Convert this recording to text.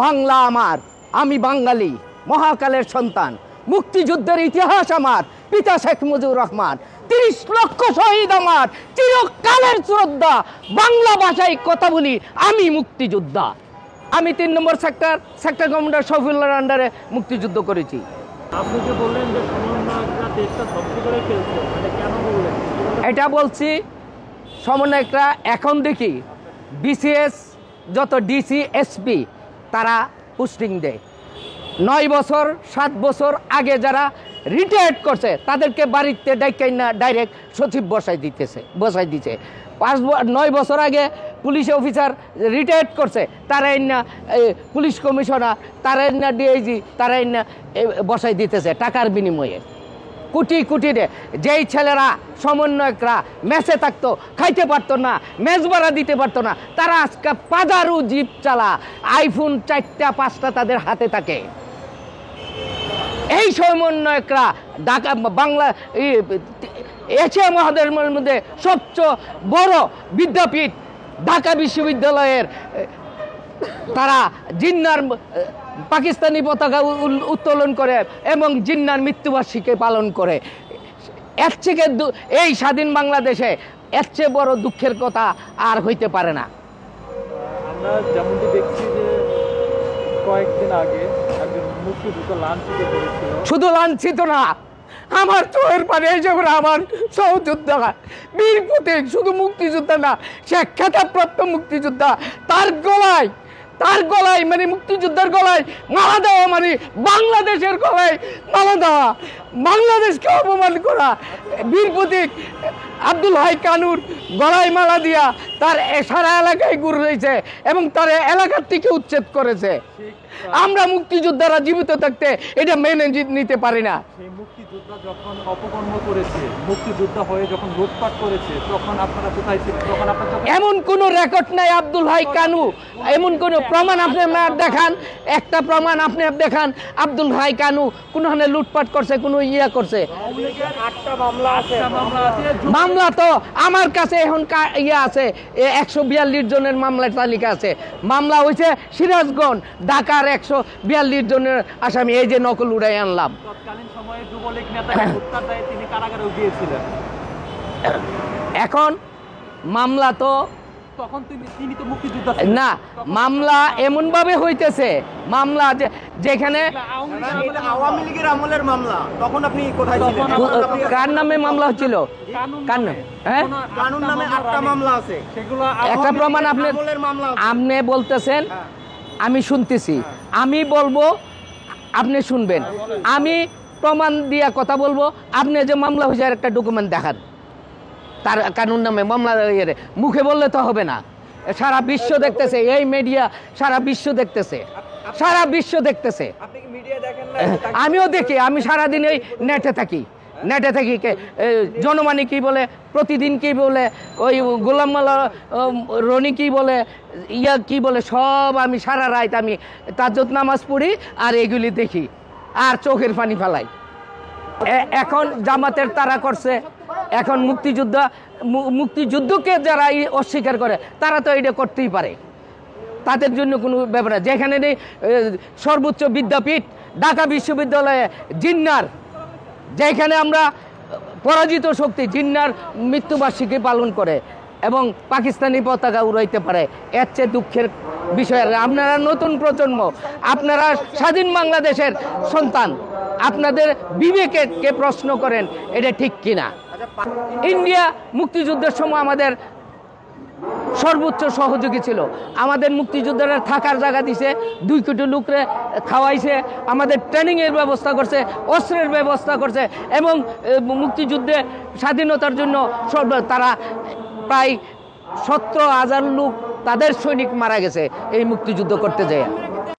বাংলা আমার, আমি বাঙালি, মহাকালের সন্তান। মুক্তিযুদ্ধের ইতিহাস আমার, পিতা শেখ মুজিবুর রহমান। ৩০ লক্ষ শহীদ আমার, চিরকালের শ্রদ্ধা। বাংলা ভাষায় কথা বলি, আমি মুক্তিযোদ্ধা। আমি ৩ নম্বর সেক্টর কমান্ডার শফিউল্লাহর আন্ডারে মুক্তিযুদ্ধ করেছি। আপনি যে বললেন যে সমন্বয়করা দেশটা ধ্বংস করে ফেলছে, মানে কেন বললেন? এটা বলছি, সমন্বয়করা এখন দেখি বিসিএস যত ডিসি এসপি তারা পোস্টিং দেয়। 9 বছর 7 বছর আগে যারা রিটায়ার্ড করছে তাদেরকে বাড়িতে ডাইকাই না ডাইরেক্ট সচিব বসাই দিচ্ছে। 9 বছর আগে পুলিশ অফিসার রিটায়ার্ড করছে, তারা না পুলিশ কমিশনার, তারা না ডিআইজি, তারা না বসাই দিতেছে টাকার বিনিময়ে। কোটি কোটি রে যেই ছেলেরা সমন্বয়করা মেসে থাকতো, খাইতে পারতো না, মেজ ভাড়া দিতে পারতো না, তারা আজকে পাজারু জিপ চালা, আইফোন 4টা 5টা তাদের হাতে থাকে। এই সমন্বয়করা ঢাকা বাংলা এশিয়া মহাদেশের মধ্যে সবচেয়ে বড় বিদ্যাপীঠ ঢাকা বিশ্ববিদ্যালয়ের তারা জিন্নার পাকিস্তানি পতাকা উত্তোলন করে এবং জিন্নার মৃত্যুবার্ষিকী পালন করে। এর থেকে এই স্বাধীন বাংলাদেশে এর চেয়ে বড় দুঃখের কথা আর হইতে পারে না। আমরা যেমনটি দেখছি যে কয়েকদিন আগে একজন মুক্তিযুদ্ধ লাঞ্ছিত করেছিল। শুধু লাঞ্ছিত না, আমার চোখের পানি এসে করে আমার সহযোদ্ধা বীর প্রতীক, শুধু মুক্তিযোদ্ধা না, সে খেতাবপ্রাপ্ত মুক্তিযোদ্ধা। তার গলায় মানে মুক্তিযোদ্ধার গলায় মালা দেওয়া মানে বাংলাদেশের গলায় মালা দেওয়া, বাংলাদেশকে অপমান করা। বীর প্রতীক আব্দুল হাই কানুর গলায় মালা দিয়া তার সারা এলাকায় ঘুরে রয়েছে এবং তার এলাকার থেকে উচ্ছেদ করেছে। আমরা মুক্তিযোদ্ধারা জীবিত থাকতে এটা মেনে নিতে পারি না। সেই মুক্তিযোদ্ধা যখন অপকর্ম করেছে, মুক্তিযোদ্ধা হয়ে যখন লুটপাট করেছে, তখন আপনারা কোথায় ছিলেন? তখন আপনারা এমন কোনো রেকর্ড নাই আব্দুল হাই কানু, এমন কোনো প্রমাণ আপনি দেখান, একটা প্রমাণ আপনি দেখান আব্দুল হাই কানু কোনখানে লুটপাট করছে, কোনো ইয়া করছে। মামলা তো আমার কাছে এখন ইয়া আছে, 142 জনের মামলার তালিকা আছে। মামলা হয়েছে সিরাজগঞ্জ, ঢাকার 142 জনের আসামি। এই যে নকল উড়াই আনলাম। তৎকালীন সময়ে যুবলীগ নেতাকে হত্যার দায়ে তিনি কারাগারেও গিয়েছিলেন। এখন মামলা তো তখন তিনি তো মুক্তিযোদ্ধা না, মামলা এমন ভাবে হইতেছে, মামলা যেখানে আওয়ামী লীগের আমলের মামলা, তখন আপনি কোথায় ছিলেন? কার নামে মামলা হচ্ছিল? কার নামে? হ্যাঁ, কানুন নামে 8টা মামলা আছে, সেগুলো একটা প্রমাণ আপনি বলতেছেন, আমি শুনতেছি, আমি বলবো আপনি শুনবেন। আমি প্রমাণ দিয়া কথা বলবো, আপনি যে মামলা হয়েছে একটা ডকুমেন্ট দেখান, তার কানুন নামে মামলা। মুখে বললে তো হবে না, সারা বিশ্ব দেখতেছে, এই মিডিয়া সারা বিশ্ব দেখতেছে, সারা বিশ্ব দেখতেছে। আমিও দেখি, আমি সারাদিন এই নেটে থাকি। জনমানি কি বলে, প্রতিদিন কি বলে, ওই গোলাম মালা রনি কি বলে, ইয়া কি বলে, সব আমি সারা রাত আমি তাজ্জুদ নামাজ পড়ি আর এগুলি দেখি আর চোখের পানি ফেলাই। এখন জামাতের তারা করছে, এখন মুক্তিযুদ্ধকে যারা অস্বীকার করে তারা তো এটা করতেই পারে, তাদের জন্য কোনো ব্যাপার না। যেখানে নেই সর্বোচ্চ বিদ্যাপীঠ ঢাকা বিশ্ববিদ্যালয়ে জিন্নার, যেখানে আমরা পরাজিত শক্তি জিন্নার মৃত্যুবার্ষিকী পালন করে এবং পাকিস্তানি পতাকা উড়াইতে পারে, এর চেয়ে দুঃখের বিষয়। আপনারা নতুন প্রজন্ম, আপনারা স্বাধীন বাংলাদেশের সন্তান, আপনাদের বিবেককে প্রশ্ন করেন এটা ঠিক কিনা। ইন্ডিয়া মুক্তিযুদ্ধের সময় আমাদের সর্বোচ্চ সহযোগী ছিল। আমাদের মুক্তিযোদ্ধারা থাকার জায়গা দিছে, 2 কোটি লোকরে খাওয়াইছে, আমাদের ট্রেনিংয়ের ব্যবস্থা করছে, অস্ত্রের ব্যবস্থা করছে এবং মুক্তিযুদ্ধে স্বাধীনতার জন্য তারা প্রায় 17,000 লোক তাদের সৈনিক মারা গেছে এই মুক্তিযুদ্ধ করতে যায়।